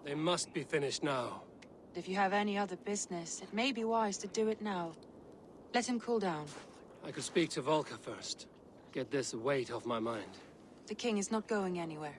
They must be finished now. If you have any other business, it may be wise to do it now. Let him cool down. I could speak to Volker first. Get this weight off my mind. The king is not going anywhere.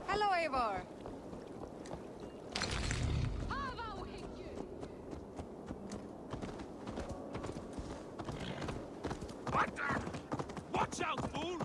Hello, Eivor. What the? Watch out, fool!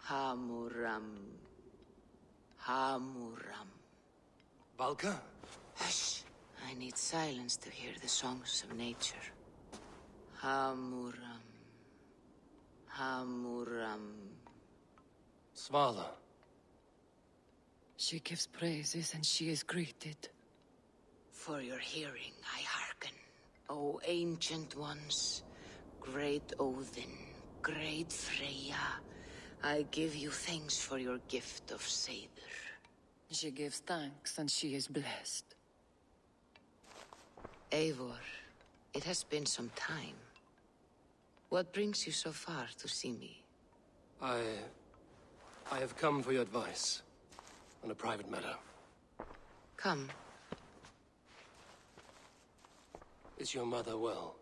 Hamuram. Hamuram. Valka? Hush! I need silence to hear the songs of nature. Hamuram. Hamuram. Svala. She gives praises and she is greeted. For your hearing I hearken, O ancient ones, great Odin, great Freya. I give you thanks for your gift of Seder. She gives thanks and she is blessed. Eivor, it has been some time. What brings you so far to see me? I have come for your advice. On a private matter. Come. Is your mother well?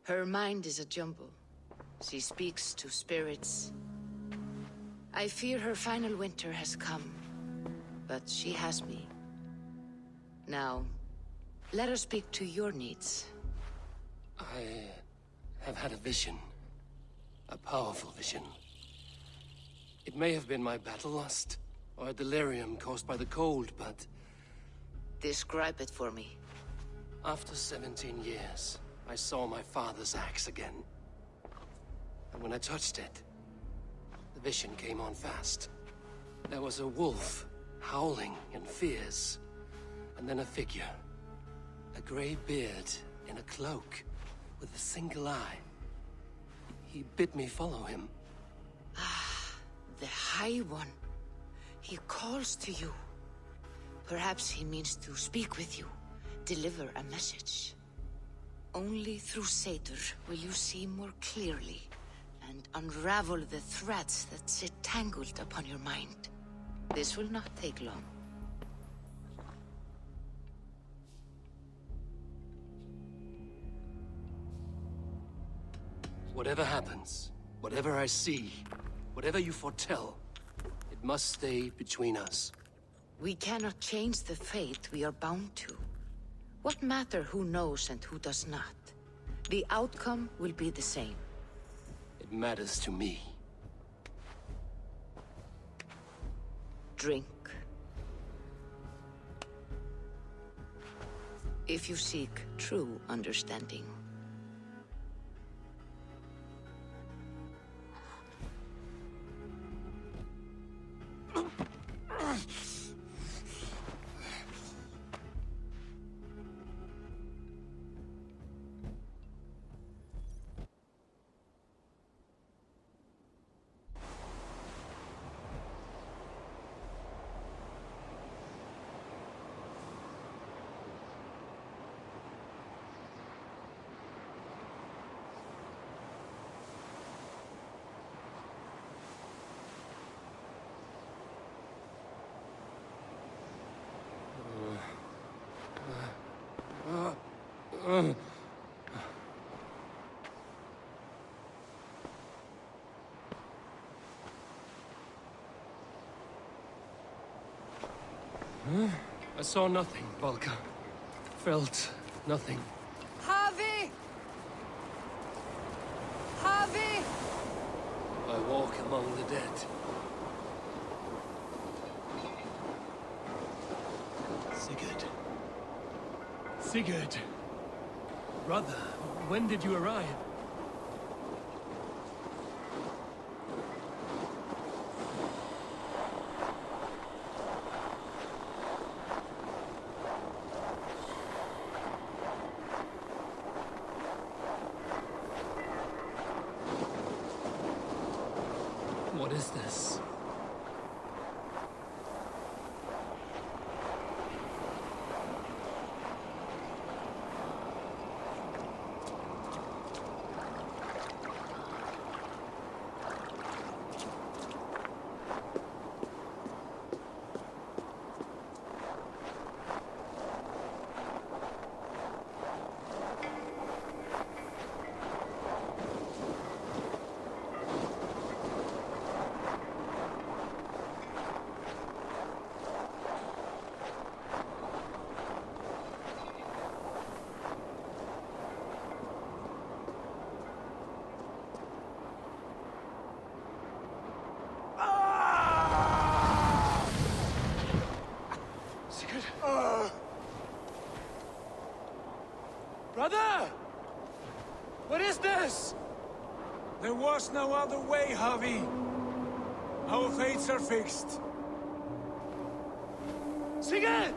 Her mind is a jumble. She speaks to spirits. I fear her final winter has come. But she has me. Now, let her speak to your needs. I have had a vision. A powerful vision. It may have been my battle lust, or a delirium caused by the cold, but... Describe it for me. After 17 years, I saw my father's axe again. And when I touched it, the vision came on fast. There was a wolf, howling in fears. And then a figure. A grey beard in a cloak, with a single eye. He bid me follow him. The High One. He calls to you. Perhaps he means to speak with you, deliver a message. Only through Satyr will you see more clearly and unravel the threads that sit tangled upon your mind. This will not take long. Whatever happens, whatever I see, whatever you foretell, it must stay between us. We cannot change the fate we are bound to. What matter who knows and who does not? The outcome will be the same. It matters to me. Drink. If you seek true understanding. I saw nothing, Valka. Felt nothing. Javi! Javi! I walk among the dead. Sigurd. Sigurd! Brother, when did you arrive? What is this? Brother! What is this? There was no other way, Javi. Our fates are fixed. Sigurd!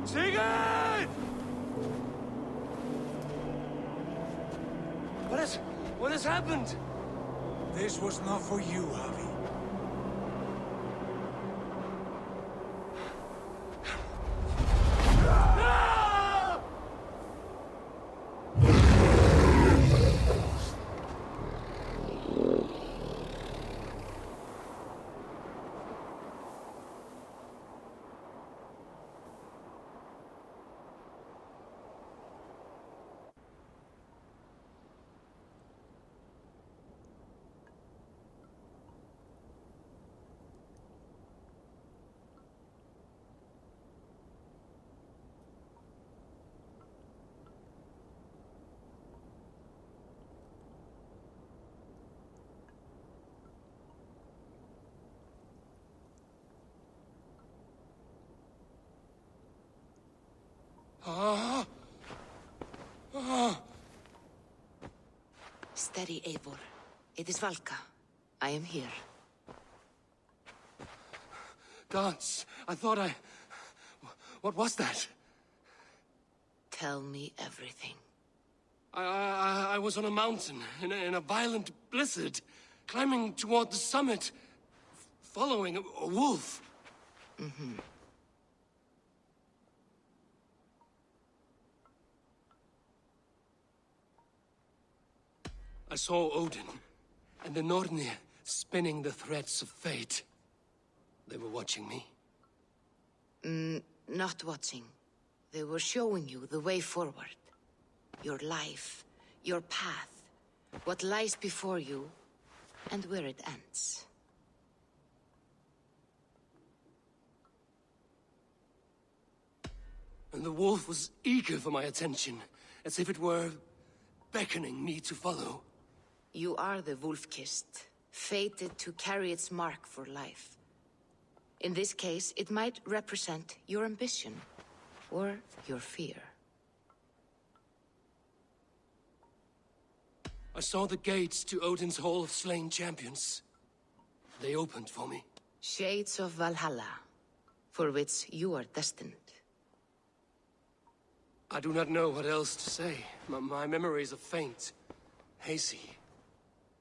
Sigurd! What has happened? This was not for you, Javi. Steady, Eivor. It is Valka. I am here. Dance. I thought I... What was that? Tell me everything. I was on a mountain in a violent blizzard, climbing toward the summit, following a wolf. I saw Odin and the Nornir spinning the threads of fate. They were watching me. Not watching. They were showing you the way forward. Your life, your path, what lies before you, and where it ends. And the wolf was eager for my attention, as if it were beckoning me to follow. You are the wolf-kissed, fated to carry its mark for life. In this case, it might represent your ambition, or your fear. I saw the gates to Odin's Hall of Slain Champions. They opened for me. Shades of Valhalla, for which you are destined. I do not know what else to say. My memories are faint, hazy.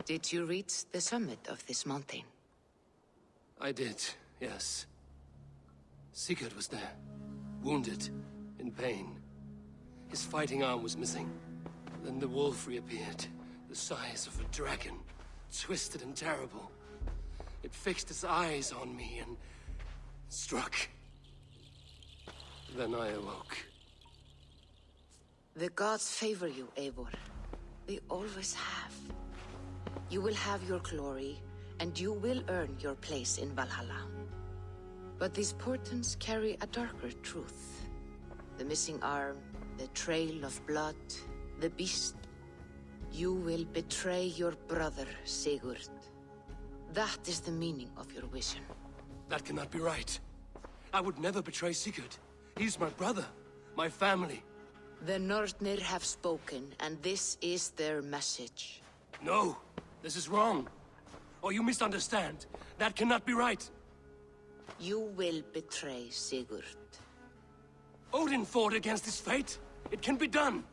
Did you reach the summit of this mountain? I did, yes. Sigurd was there, wounded, in pain. His fighting arm was missing. Then the wolf reappeared, the size of a dragon, twisted and terrible. It fixed its eyes on me and struck. Then I awoke. The gods favor you, Eivor. They always have. You will have your glory, and you will earn your place in Valhalla. But these portents carry a darker truth. The missing arm, the trail of blood, the beast. You will betray your brother, Sigurd. That is the meaning of your vision. That cannot be right. I would never betray Sigurd. He's my brother, my family. The Nornir have spoken, and this is their message. No, this is wrong. Or you misunderstand. That cannot be right. You will betray Sigurd. Odin fought against his fate. It can be done.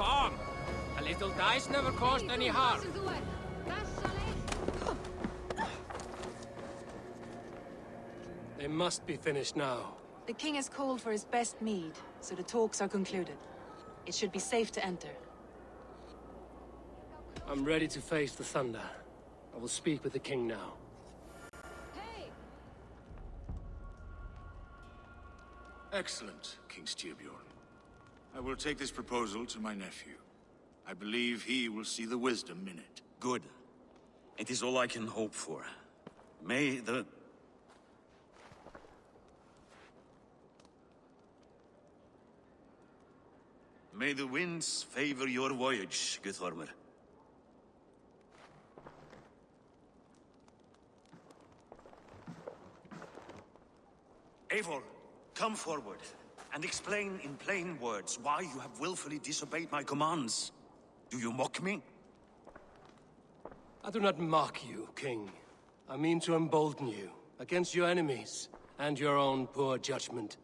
Calm! A little dice never caused any harm. They must be finished now. The king has called for his best mead, so the talks are concluded. It should be safe to enter. I'm ready to face the thunder. I will speak with the king now. Excellent, King Styrbjorn. I will take this proposal to my nephew. I believe he will see the wisdom in it. Good. It is all I can hope for. May the... May the winds favor your voyage, Guthormer. Eivor, come forward, and explain in plain words why you have willfully disobeyed my commands. Do you mock me? I do not mock you, King. I mean to embolden you against your enemies and your own poor judgment.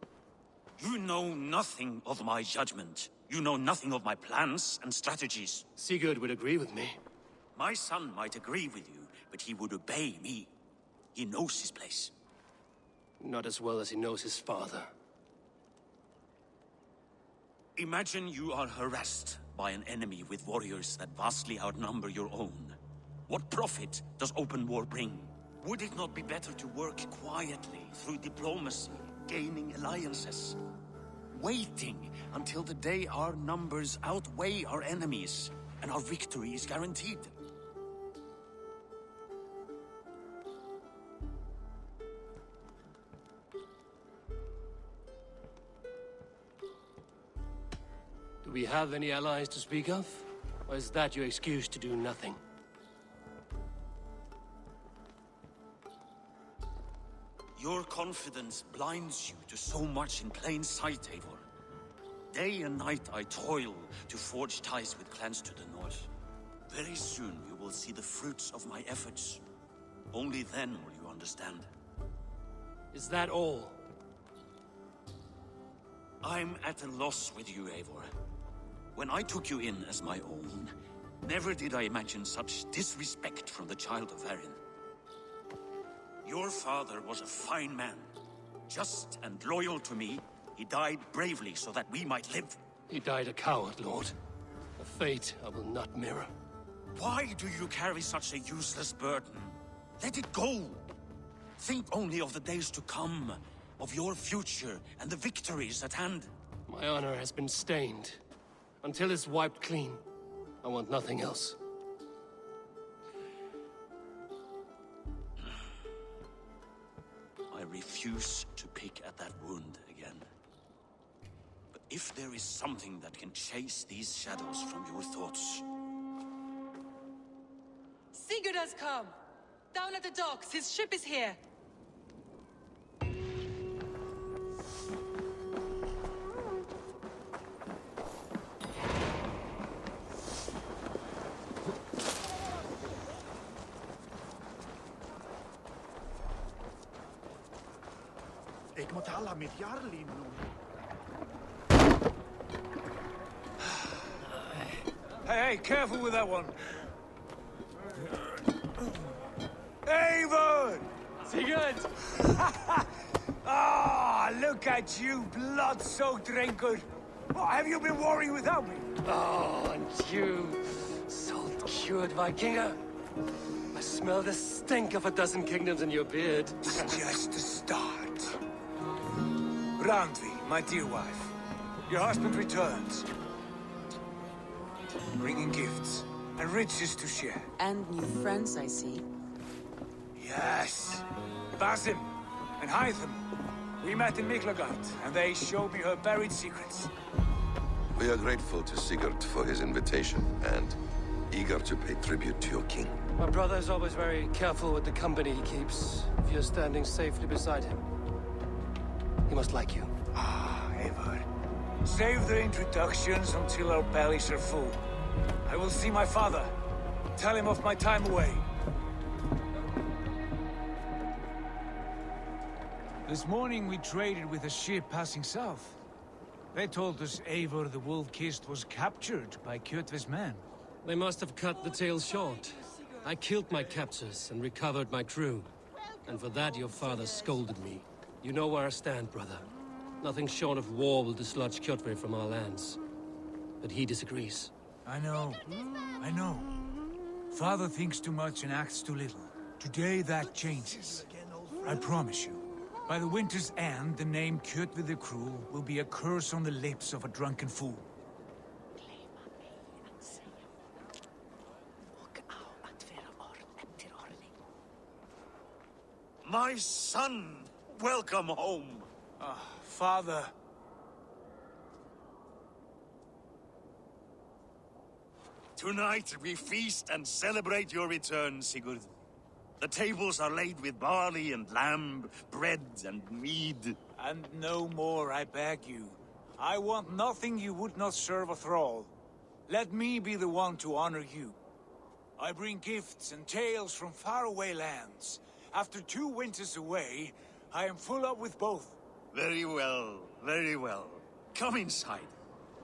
You know nothing of my judgment. You know nothing of my plans and strategies. Sigurd would agree with me. My son might agree with you, but he would obey me. He knows his place. Not as well as he knows his father. Imagine you are harassed by an enemy with warriors that vastly outnumber your own. What profit does open war bring? Would it not be better to work quietly through diplomacy, gaining alliances? Waiting until the day our numbers outweigh our enemies, and our victory is guaranteed. Do we have any allies to speak of? Or is that your excuse to do nothing? Your confidence blinds you to so much in plain sight, Eivor. Day and night I toil to forge ties with clans to the north. Very soon you will see the fruits of my efforts. Only then will you understand. Is that all? I'm at a loss with you, Eivor. When I took you in as my own, never did I imagine such disrespect from the child of Varin. Your father was a fine man. Just and loyal to me, he died bravely so that we might live. He died a coward, Lord. A fate I will not mirror. Why do you carry such a useless burden? Let it go! Think only of the days to come, of your future and the victories at hand. My honor has been stained. Until it's wiped clean, I want nothing else. I refuse to pick at that wound again. But if there is something that can chase these shadows from your thoughts... Sigurd has come! Down at the docks, his ship is here! Ik moet alla met Jarlin nu. Hey, careful with that one. Eivor! Sigurd! Ah, look at you, blood-soaked drinker. What, have you been warring without me? Oh, and you, salt-cured Vikinger. I smell the stink of a dozen kingdoms in your beard. It's just the start. Randvi, my dear wife, your husband returns. Bringing gifts and riches to share. And new friends, I see. Yes. Basim and Hytham. We met in Miklagard, and they showed me her buried secrets. We are grateful to Sigurd for his invitation, and eager to pay tribute to your king. My brother is always very careful with the company he keeps. If you're standing safely beside him, he must like you. Ah, Eivor. Save the introductions until our bellies are full. I will see my father. Tell him of my time away. This morning we traded with a ship passing south. They told us Eivor the Wolf-Kissed was captured by Kjotve's men. They must have cut the tale short. I killed my captors and recovered my crew. And for that your father scolded me. You know where I stand, brother. Nothing short of war will dislodge Kjotve from our lands. But he disagrees. I know. I know. Father thinks too much and acts too little. Today that changes. I promise you. By the winter's end, the name Kjotve the Cruel will be a curse on the lips of a drunken fool. My son! Welcome home! Father. Tonight we feast and celebrate your return, Sigurd. The tables are laid with barley and lamb, bread and mead. And no more, I beg you. I want nothing you would not serve a thrall. Let me be the one to honor you. I bring gifts and tales from faraway lands. After 2 winters away, I am full up with both. Very well, very well. Come inside.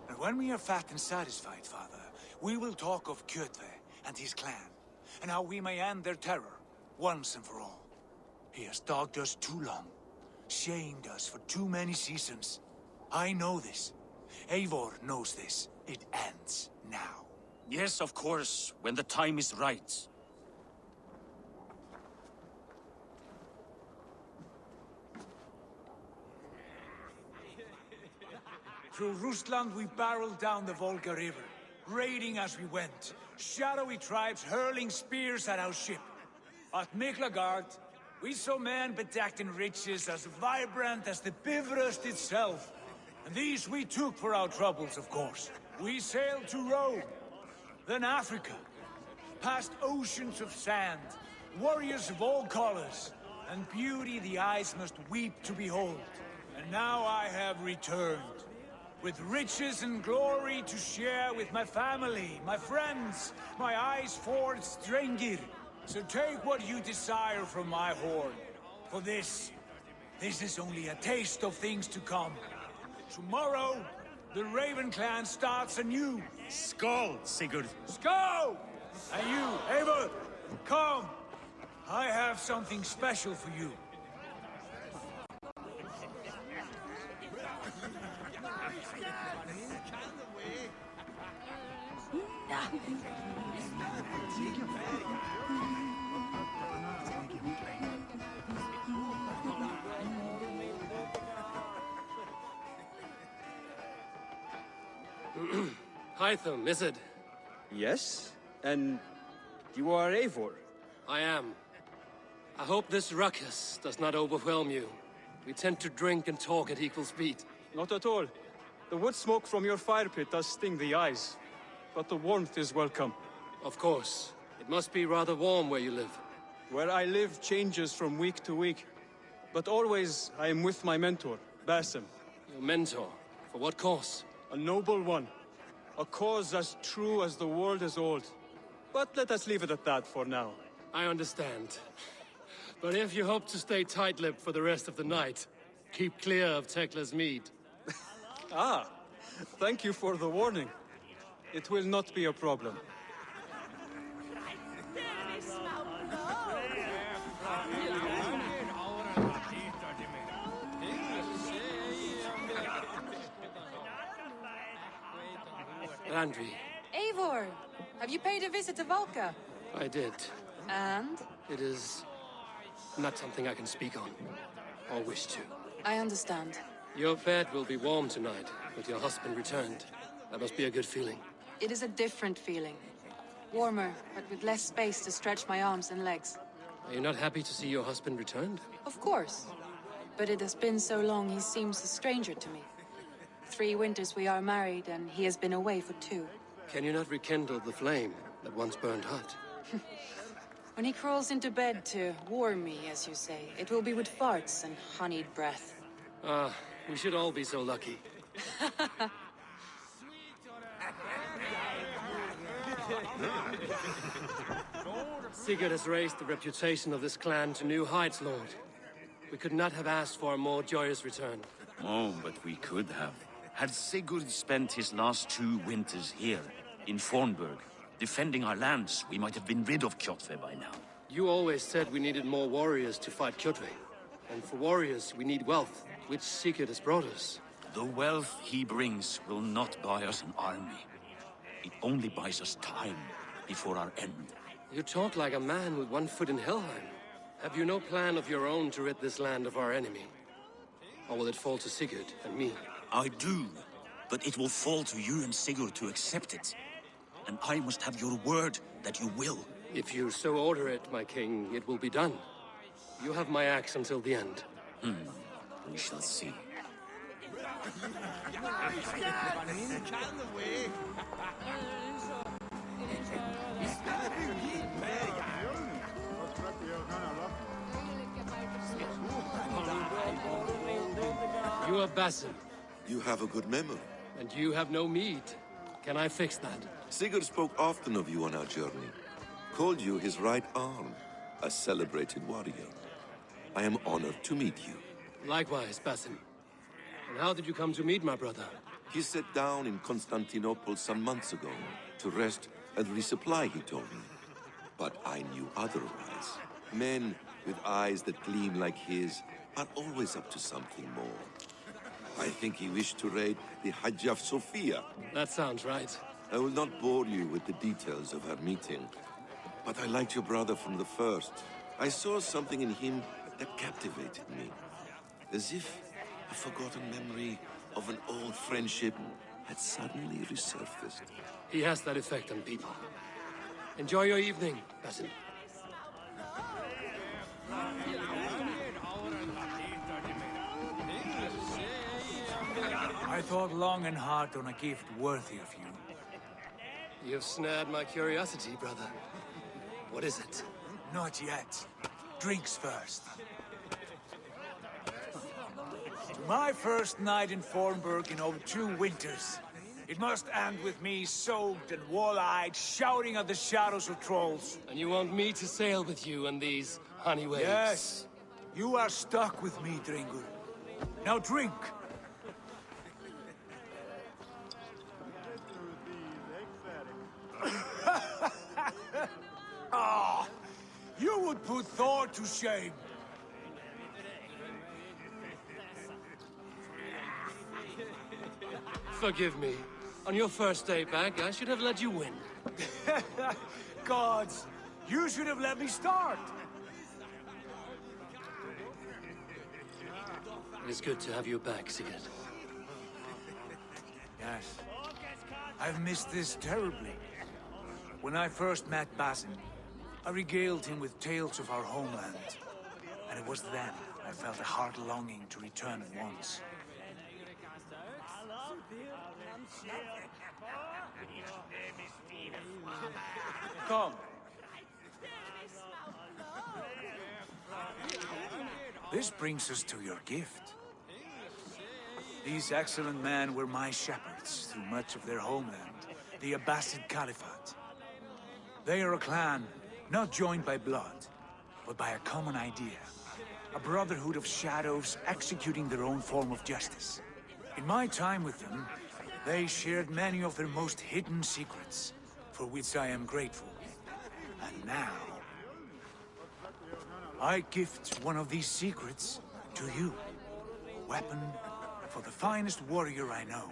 And when we are fat and satisfied, Father, we will talk of Kjotve and his clan, and how we may end their terror, once and for all. He has dogged us too long, shamed us for too many seasons. I know this. Eivor knows this. It ends now. Yes, of course, when the time is right. Through Rusland we barreled down the Volga River, raiding as we went. Shadowy tribes hurling spears at our ship. At Miklagard, we saw men bedecked in riches as vibrant as the Bifrost itself. And these we took for our troubles, of course. We sailed to Rome, then Africa, past oceans of sand, warriors of all colors, and beauty the eyes must weep to behold. And now I have returned, with riches and glory to share with my family, my friends, my eyes-forged Strengir. So take what you desire from my hoard. For this is only a taste of things to come. Tomorrow, the Raven clan starts anew. Skål, Sigurd. Skål! And you, Eivor, come. I have something special for you. Hytham, is it? Yes? And you are Eivor? I am. I hope this ruckus does not overwhelm you. We tend to drink and talk at equal speed. Not at all. The wood smoke from your fire pit does sting the eyes, but the warmth is welcome. Of course. It must be rather warm where you live. Where I live changes from week to week, but always I am with my mentor, Basim. Your mentor? For what cause? A noble one. A cause as true as the world is old. But let us leave it at that for now. I understand. But if you hope to stay tight-lipped for the rest of the night, keep clear of Tekla's mead. Ah, thank you for the warning. It will not be a problem. Landry. Eivor! Have you paid a visit to Valka? I did. And? It is not something I can speak on, or wish to. I understand. Your bed will be warm tonight, with your husband returned. That must be a good feeling. It is a different feeling. Warmer, but with less space to stretch my arms and legs. Are you not happy to see your husband returned? Of course. But it has been so long he seems a stranger to me. 3 winters we are married, and he has been away for 2. Can you not rekindle the flame that once burned hot? When he crawls into bed to warm me, as you say, it will be with farts and honeyed breath. Ah, we should all be so lucky. Sigurd has raised the reputation of this clan to new heights, Lord. We could not have asked for a more joyous return. Oh, but we could have. Had Sigurd spent his last 2 winters here, in Fornburg, defending our lands, we might have been rid of Kjotve by now. You always said we needed more warriors to fight Kjotve. And for warriors, we need wealth, which Sigurd has brought us. The wealth he brings will not buy us an army. It only buys us time before our end. You talk like a man with one foot in Helheim. Have you no plan of your own to rid this land of our enemy? Or will it fall to Sigurd and me? I do, but it will fall to you and Sigurd to accept it. And I must have your word that you will. If you so order it, my king, it will be done. You have my axe until the end. We shall see. You are Basim, You have a good memory. and you have no mead. Can I fix that? Sigurd spoke often of you on our journey. Called you his right arm, a celebrated warrior. I am honored to meet you. Likewise, Basim. And how did you come to meet my brother? He sat down in Constantinople some months ago to rest and resupply, he told me. But I knew otherwise. Men with eyes that gleam like his are always up to something more. I think he wished to raid the Hagia Sophia. That sounds right. I will not bore you with the details of our meeting, but I liked your brother from the first. I saw something in him that captivated me. As if a forgotten memory of an old friendship had suddenly resurfaced. He has that effect on people. Enjoy your evening, Basim. I thought long and hard on a gift worthy of you. You've snared my curiosity, brother. What is it? Not yet. Drinks first. To my first night in Fornburg in over 2 winters. It must end with me soaked and wall-eyed, shouting at the shadows of trolls. And you want me to sail with you on these honey waves? Yes. You are stuck with me, Dringur. Now drink. Ah, you would put Thor to shame. Forgive me. On your first day back, I should have let you win. Gods, you should have let me start. It is good to have you back, Sigurd. Yes. I've missed this terribly. When I first met Basim, I regaled him with tales of our homeland. And it was then I felt a heart longing to return at once. Come. This brings us to your gift. These excellent men were my shepherds through much of their homeland, the Abbasid Caliphate. They are a clan, not joined by blood, but by a common idea. A brotherhood of shadows executing their own form of justice. In my time with them, they shared many of their most hidden secrets, for which I am grateful. And now, I gift one of these secrets to you. A weapon for the finest warrior I know.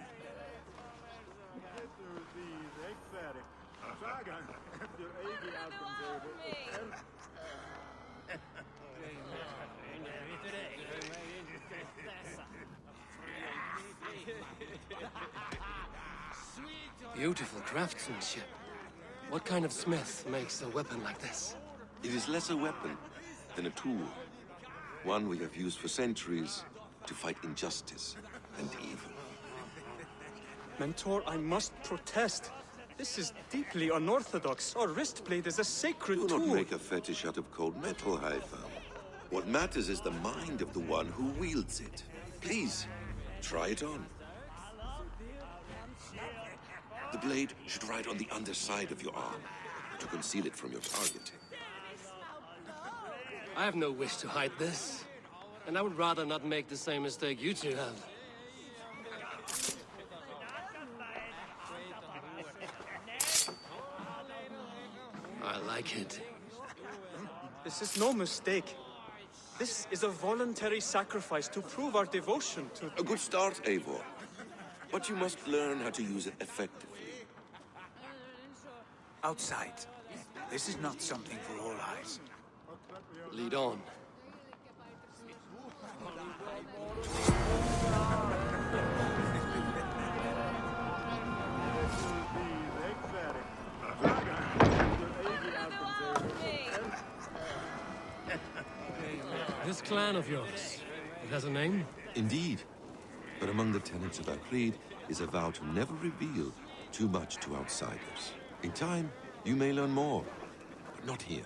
Beautiful craftsmanship. What kind of smith makes a weapon like this? It is less a weapon than a tool. One we have used for centuries to fight injustice and evil. Mentor, I must protest. This is deeply unorthodox. Our wrist blade is a sacred Do tool. not make a fetish out of cold metal, Haifa. What matters is the mind of the one who wields it. Please, try it on. The blade should ride on the underside of your arm to conceal it from your target. I have no wish to hide this. And I would rather not make the same mistake you two have. like it. This is no mistake. This is a voluntary sacrifice to prove our devotion to... A good start, Eivor. But you must learn how to use it effectively. Outside. This is not something for all eyes. Lead on. This clan of yours, it has a name? Indeed. But among the tenets of our creed is a vow to never reveal too much to outsiders. In time, you may learn more, but not here,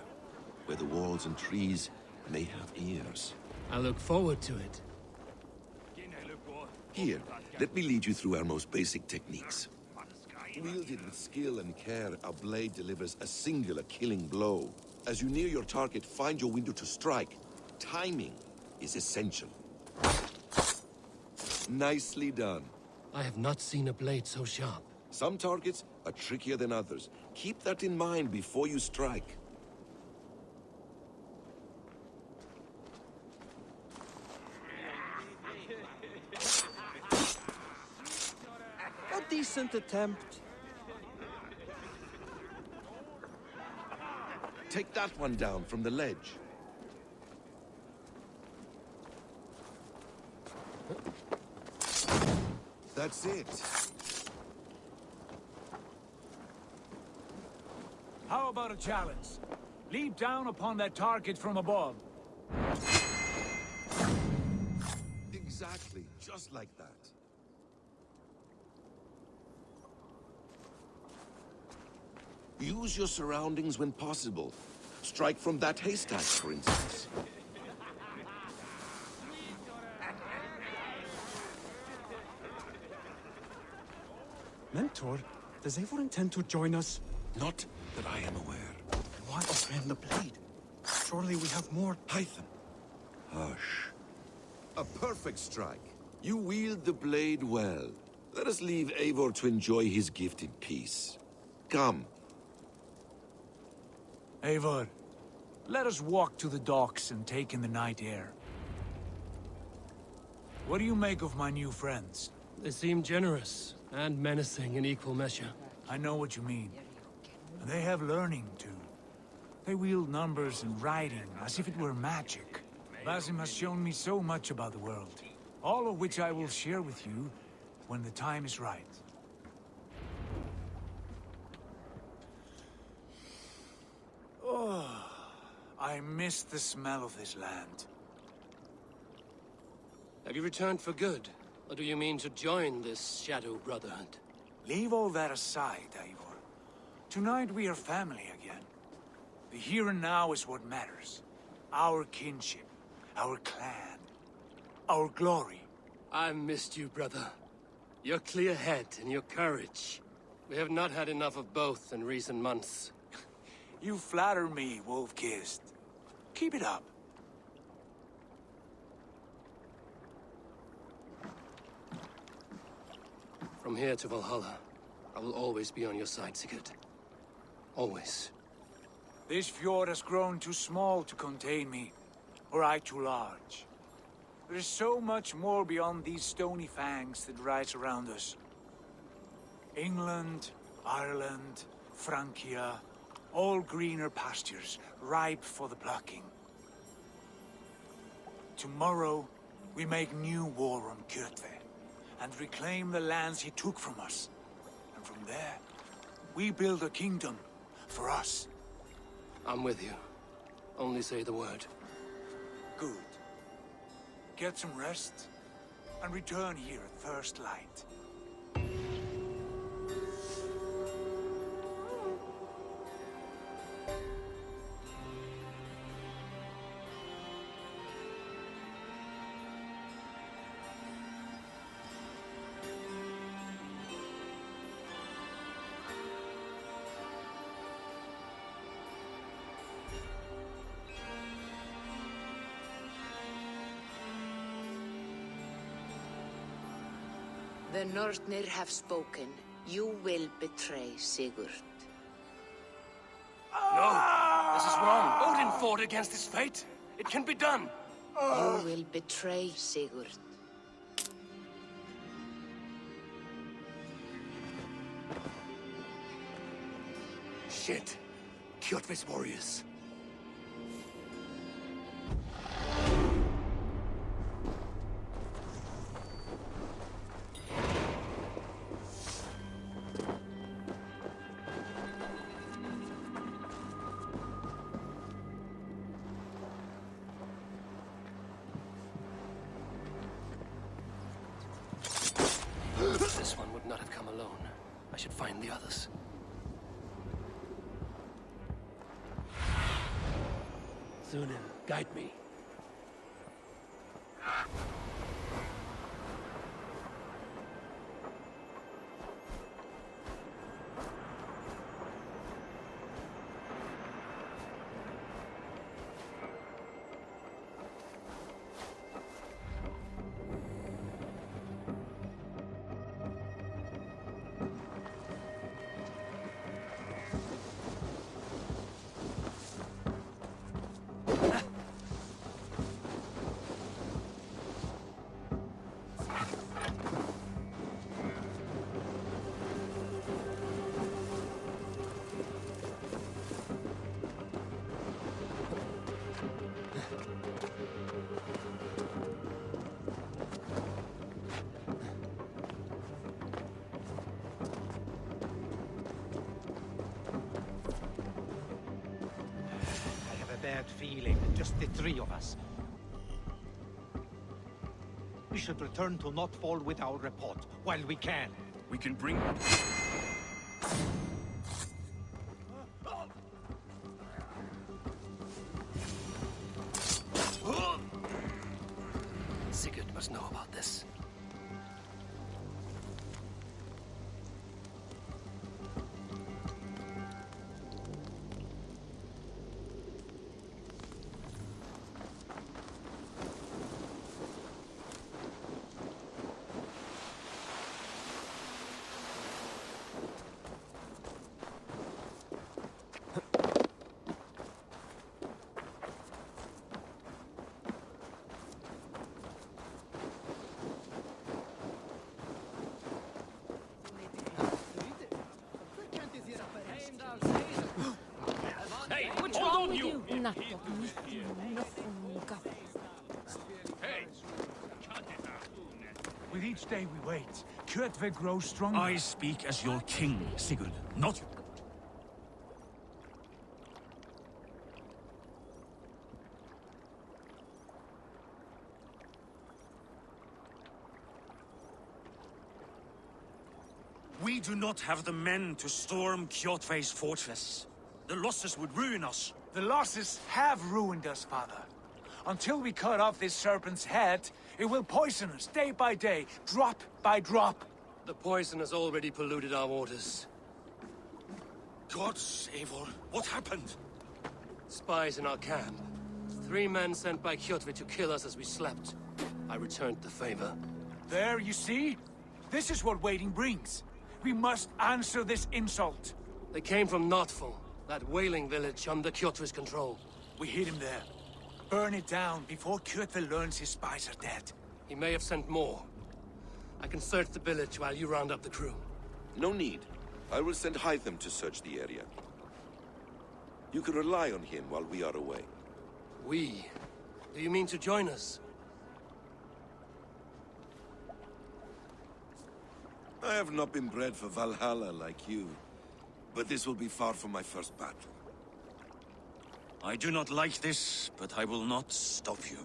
where the walls and trees may have ears. I look forward to it. Here, let me lead you through our most basic techniques. Wielded with skill and care, our blade delivers a singular killing blow. As you near your target, find your window to strike. Timing is essential. Nicely done. I have not seen a blade so sharp. Some targets are trickier than others. Keep that in mind before you strike. A decent attempt. Take that one down from the ledge. That's it. How about a challenge? Leap down upon that target from above. Exactly, just like that. Use your surroundings when possible. Strike from that haystack, for instance. Mentor, does Eivor intend to join us? Not that I am aware. Why offend the blade? Surely we have more... Hytham. Hush. A perfect strike. You wield the blade well. Let us leave Eivor to enjoy his gift in peace. Come. Eivor, let us walk to the docks and take in the night air. What do you make of my new friends? They seem generous and menacing in equal measure. I know what you mean. And they have learning, too. They wield numbers and writing as if it were magic. Basim has shown me so much about the world, all of which I will share with you when the time is right. Oh, I miss the smell of this land. Have you returned for good? Or do you mean to join this Shadow Brotherhood? Leave all that aside, Eivor. Tonight we are family again. The here and now is what matters. Our kinship, our clan, our glory. I missed you, brother. Your clear head and your courage. We have not had enough of both in recent months. You flatter me, Wolf-Kissed. Keep it up. From here to Valhalla, I will always be on your side, Sigurd. Always. This fjord has grown too small to contain me, or I too large. There is so much more beyond these stony fangs that rise around us. England, Ireland, Francia, all greener pastures, ripe for the plucking. Tomorrow, we make new war on Kjotve, and reclaim the lands he took from us. And from there, we build a kingdom for us. I'm with you. Only say the word. Good. Get some rest, and return here at first light. The Nornir have spoken. You will betray Sigurd. No, this is wrong. Odin fought against his fate. It can be done. You will betray Sigurd. Shit. Kjotve's warriors. This one would not have come alone. I should find the others. Sunan, guide me. Bad feeling, just the three of us. We should return to Notfall with our report, while we can. We can bring... Sigurd must know about this. Hey, what's wrong with you? With each day we wait, Kjotve grows stronger. I speak as your king, Sigurd, not... We do not have the men to storm Kjotve's fortress. The losses would ruin us. The losses have ruined us, father. Until we cut off this serpent's head, it will poison us day by day, drop by drop. The poison has already polluted our waters. Gods, Eivor, what happened? Spies in our camp. 3 men sent by Kjotve to kill us as we slept. I returned the favor. There, you see? This is what waiting brings. We must answer this insult. They came from Notfall, that whaling village under Kjotve's control. We hid him there. Burn it down before Kjotve learns his spies are dead. He may have sent more. I can search the village while you round up the crew. No need. I will send Hytham to search the area. You can rely on him while we are away. We? Do you mean to join us? I have not been bred for Valhalla like you, but this will be far from my first battle. I do not like this, but I will not stop you.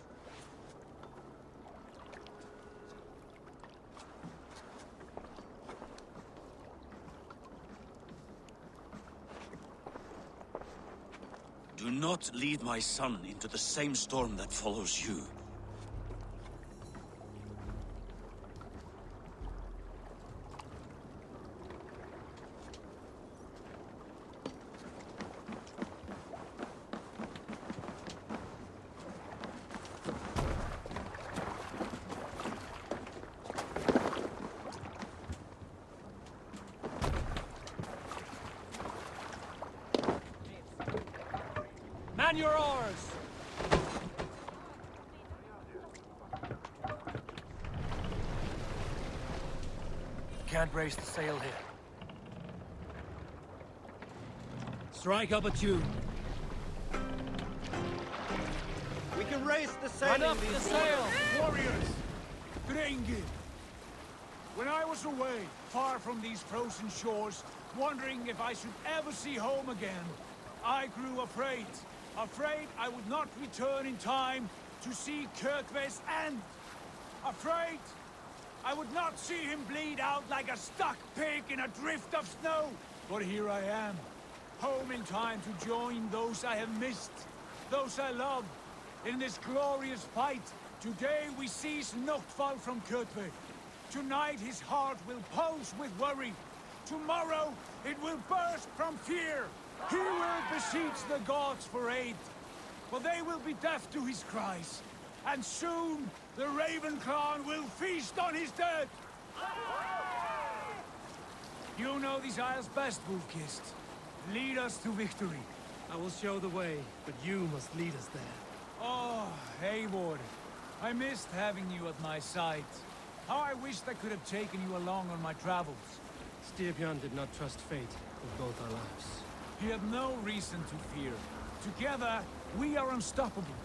Do not lead my son into the same storm that follows you. Man your oars! Can't raise the sail here. Strike up a tune. We can raise the sail. Run up the sail! Warriors! Drengir! When I was away, far from these frozen shores, wondering if I should ever see home again, I grew afraid. Afraid I would not return in time to see Kjotve's end. Afraid I would not see him bleed out like a stuck pig in a drift of snow. But here I am, home in time to join those I have missed, those I love, in this glorious fight. Today we seize Noctval from Kjotve. Tonight his heart will pulse with worry. Tomorrow it will burst from fear. He will beseech the gods for aid, but they will be deaf to his cries. And soon the Raven Clan will feast on his dead. You know these isles best, Wolf-Kissed. Lead us to victory. I will show the way, but you must lead us there. Oh, Eivor. I missed having you at my side. How I wished I could have taken you along on my travels. Styrbjörn did not trust fate with both our lives. He had no reason to fear. Together, we are unstoppable.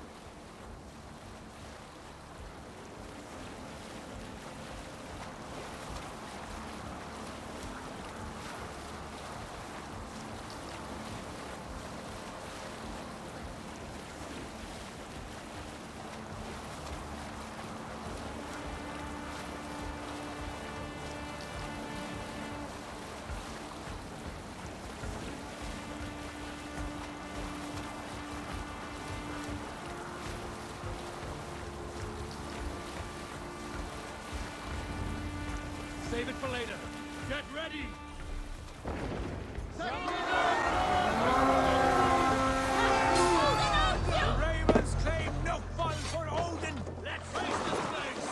Save it for later. Get ready! The Ravens claim Noctval for Odin! Let's face this place!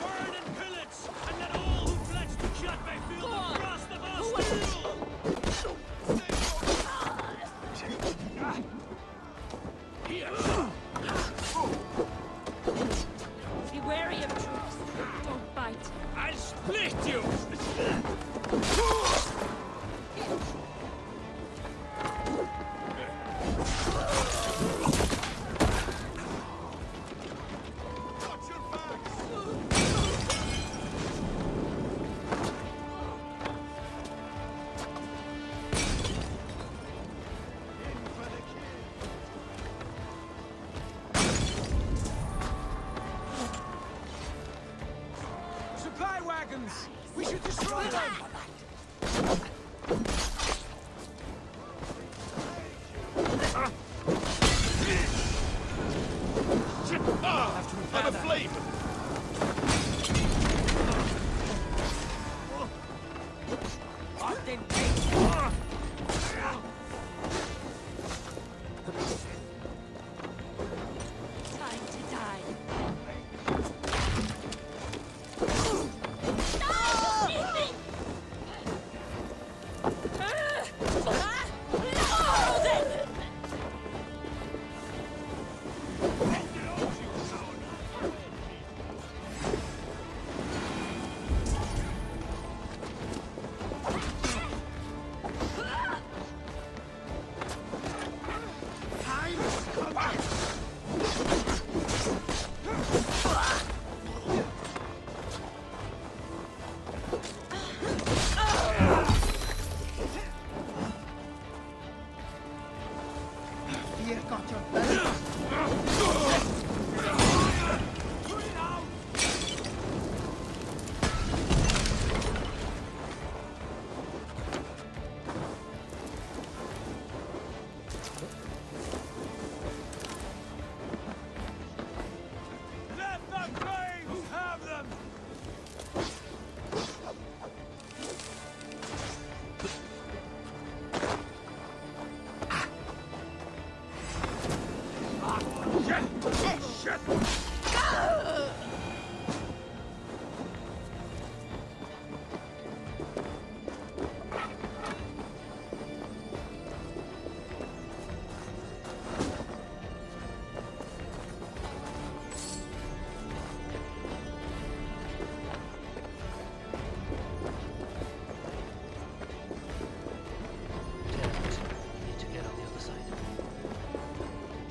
Burn and pillage! And let all who pledge to Kjotve feel the frost of our steel! Be wary of troops. Don't bite. I'll split you! Supply wagons! We should destroy them! I'm aflame! Time to die.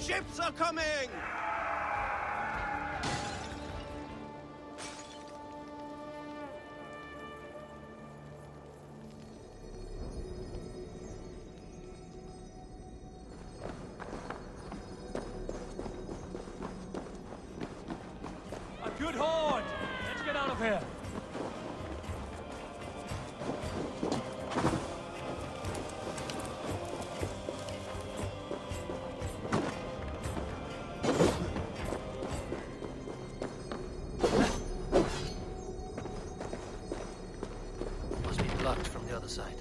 ships are coming! A good horde! Let's get out of here. Must be blocked from the other side.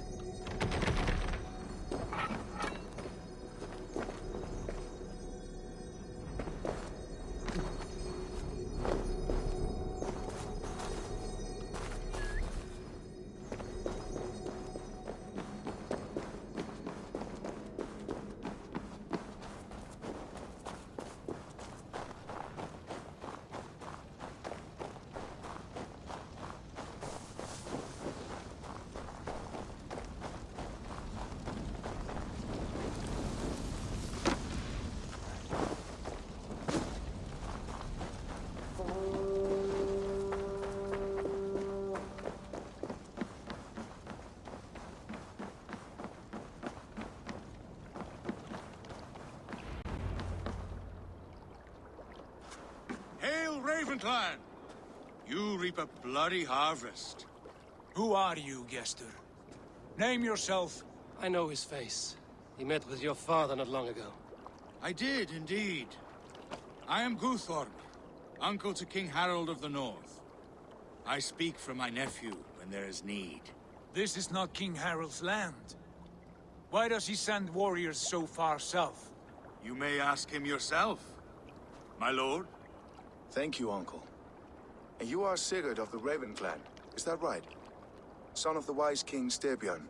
Hail, Ravenclan! You reap a bloody harvest. Who are you, Gester? Name yourself. I know his face. He met with your father not long ago. I did, indeed. I am Guthorm, uncle to King Harold of the North. I speak for my nephew when there is need. This is not King Harold's land. Why does he send warriors so far south? You may ask him yourself, my lord. Thank you, uncle. And you are Sigurd of the Raven clan, is that right? Son of the wise King Styrbjörn.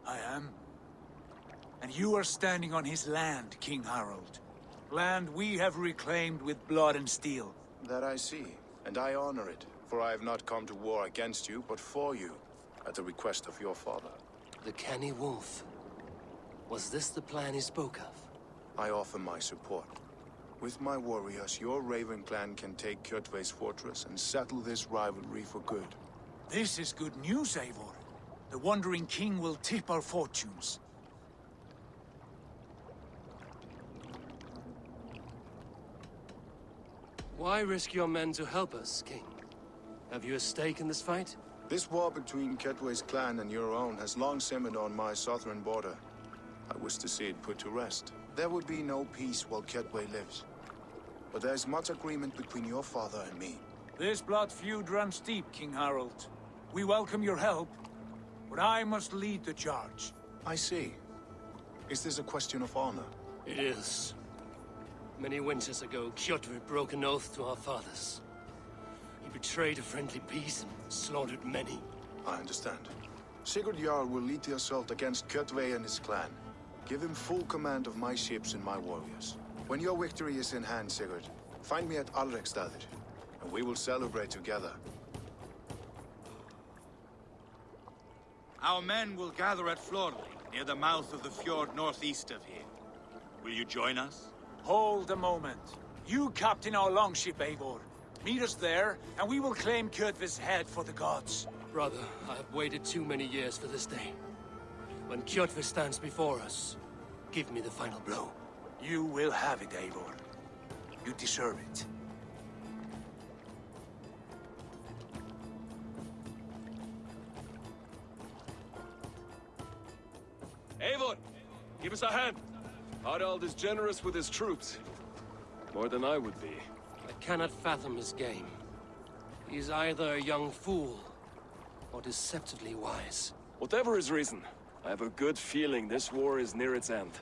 I am. And you are standing on his land, King Harold. Land we have reclaimed with blood and steel. That I see, and I honor it. For I have not come to war against you, but for you, at the request of your father. The canny wolf. Was this the plan he spoke of? I offer my support. With my warriors, your Raven clan can take Kjotve's fortress and settle this rivalry for good. This is good news, Eivor. The Wandering King will tip our fortunes. Why risk your men to help us, King? Have you a stake in this fight? This war between Kjotve's clan and your own has long simmered on my southern border. I wish to see it put to rest. There would be no peace while Kjotve lives. But there is much agreement between your father and me. This blood feud runs deep, King Harold. We welcome your help, but I must lead the charge. I see. Is this a question of honor? It is. Many winters ago, Kjotve broke an oath to our fathers. He betrayed a friendly peace and slaughtered many. I understand. Sigurd Jarl will lead the assault against Kjotve and his clan. Give him full command of my ships and my warriors. When your victory is in hand, Sigurd, find me at Alrekstadir, and we will celebrate together. Our men will gather at Florli, near the mouth of the fjord northeast of here. Will you join us? Hold a moment. You captain our longship, Eivor. Meet us there, and we will claim Kjotve's head for the gods. Brother, I have waited too many years for this day. When Kjotve stands before us, give me the final blow. You will have it, Eivor. You deserve it. Eivor, give us a hand. Harald is generous with his troops. More than I would be. I cannot fathom his game. He is either a young fool, or deceptively wise. Whatever his reason, I have a good feeling this war is near its end.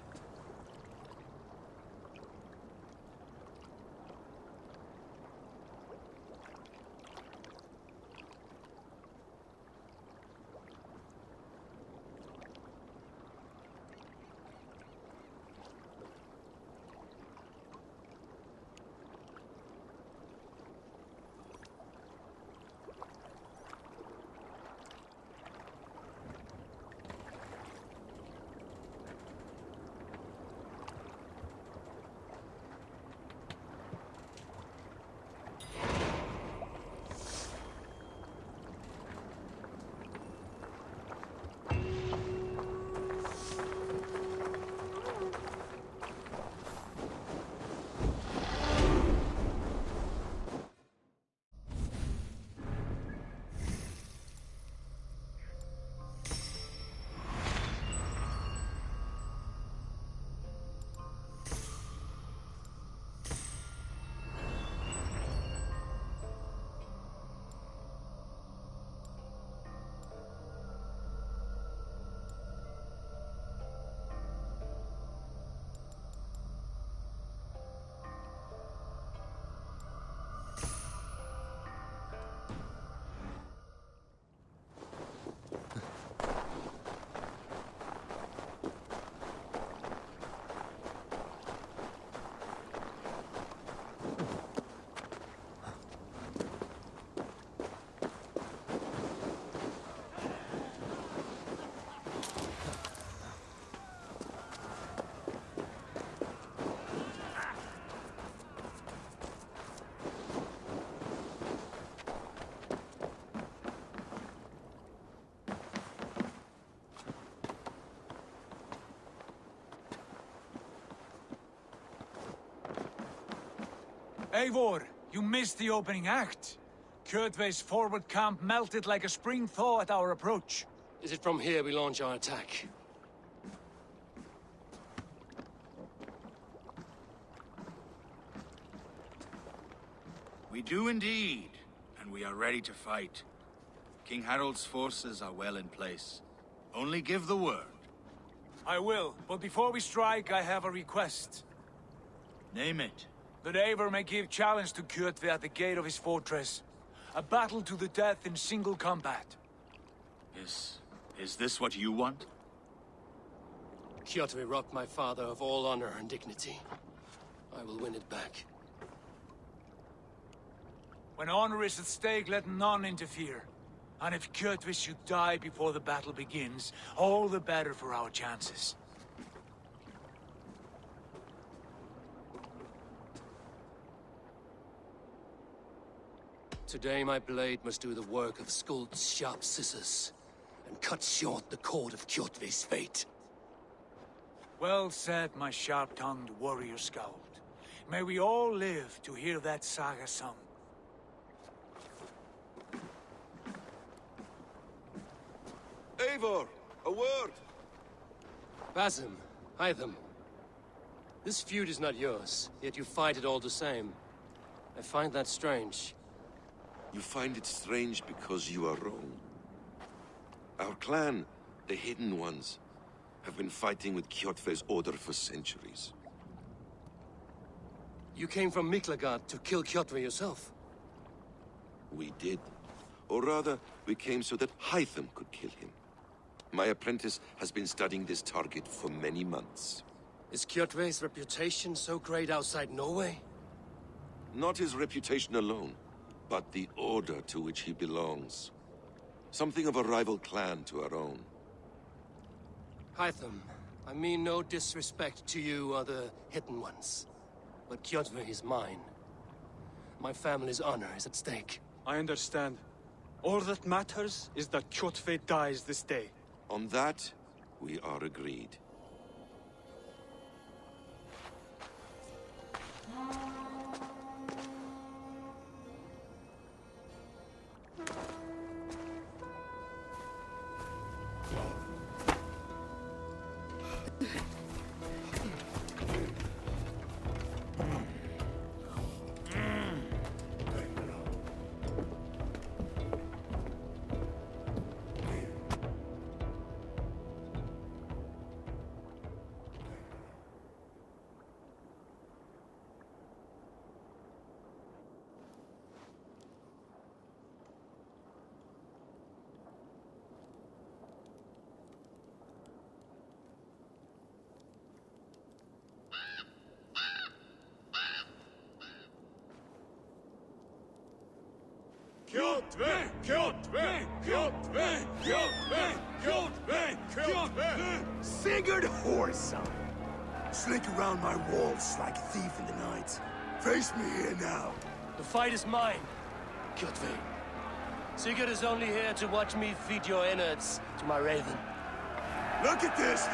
Eivor, you missed the opening act. Kjotve's forward camp melted like a spring thaw at our approach. Is it from here we launch our attack? We do indeed, and we are ready to fight. King Harold's forces are well in place. Only give the word. I will, but before we strike, I have a request. Name it. That Eivor may give challenge to Kjotve at the gate of his fortress. A battle to the death in single combat. Is this what you want? Kjotve robbed my father of all honor and dignity. I will win it back. When honor is at stake, let none interfere. And if Kjotve should die before the battle begins, all the better for our chances. Today my blade must do the work of Skuld's sharp scissors, and cut short the cord of Kjotve's fate. Well said, my sharp-tongued warrior scout. May we all live to hear that saga sung. Eivor, a word! Basim, Hytham. This feud is not yours, yet you fight it all the same. I find that strange. You find it strange because you are wrong. Our clan, the Hidden Ones, have been fighting with Kjotve's order for centuries. You came from Miklagard to kill Kjotve yourself? We did. Or rather, we came so that Hytham could kill him. My apprentice has been studying this target for many months. Is Kjotve's reputation so great outside Norway? Not his reputation alone, but the order to which he belongs. Something of a rival clan to our own. Hytham, I mean no disrespect to you or the Hidden Ones, but Kjotve is mine. My family's honor is at stake. I understand. All that matters is that Kjotve dies this day. On that, we are agreed. Kjotve! Kjotve! Kjotve! Kjotve! Kjotve! Kjotve! Sigurd Whoreson! Slink around my walls like a thief in the night. Face me here now. The fight is mine, Kjotve. Sigurd is only here to watch me feed your innards to my raven. Look at this!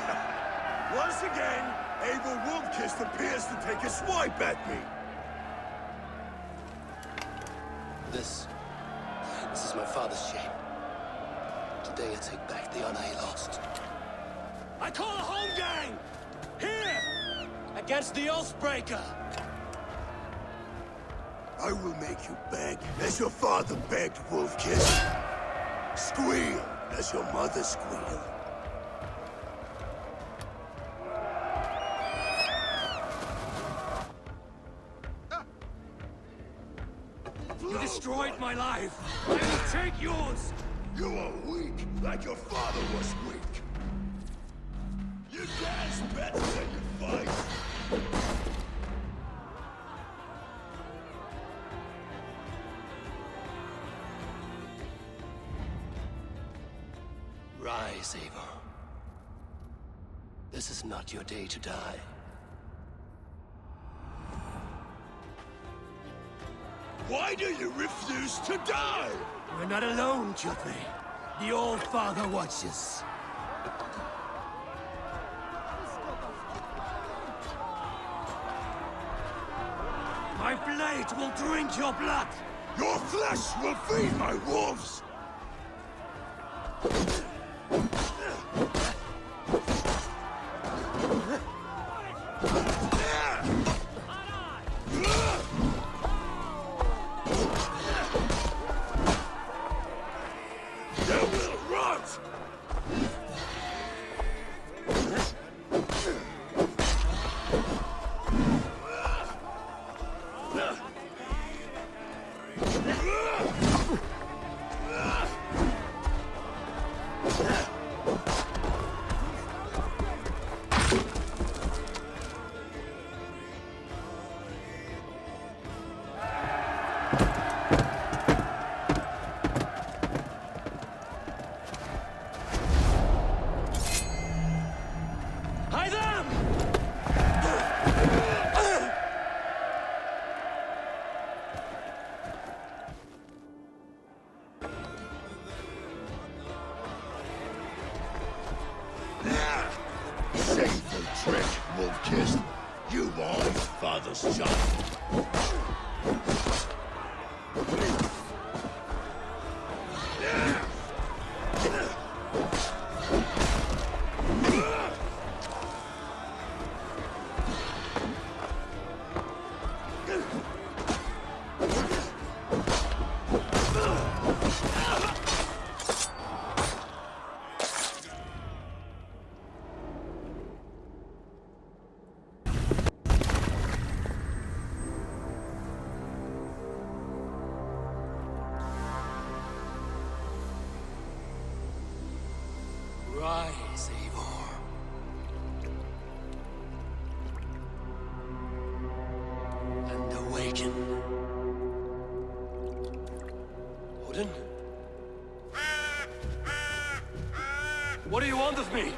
Once again, Abel Wolfkist appears to take a swipe at me. This is my father's shame. Today I take back the honor he lost. I call a home gang! Here! Against the Oathbreaker! I will make you beg as your father begged, Wolfkist. Squeal as your mother squealed. You destroyed my life! I will take yours! You are weak, like your father was weak. You dance better than you fight. Rise, Eivor. This is not your day to die. Why do you refuse to die? We're not alone, Kjotve. The Old Father watches. My blade will drink your blood! Your flesh will feed my wolves! You will rot! Hide them! Shameful trick, wolf-kissed. You are his father's child. Rise, Eivor. And awaken. Odin? What do you want of me?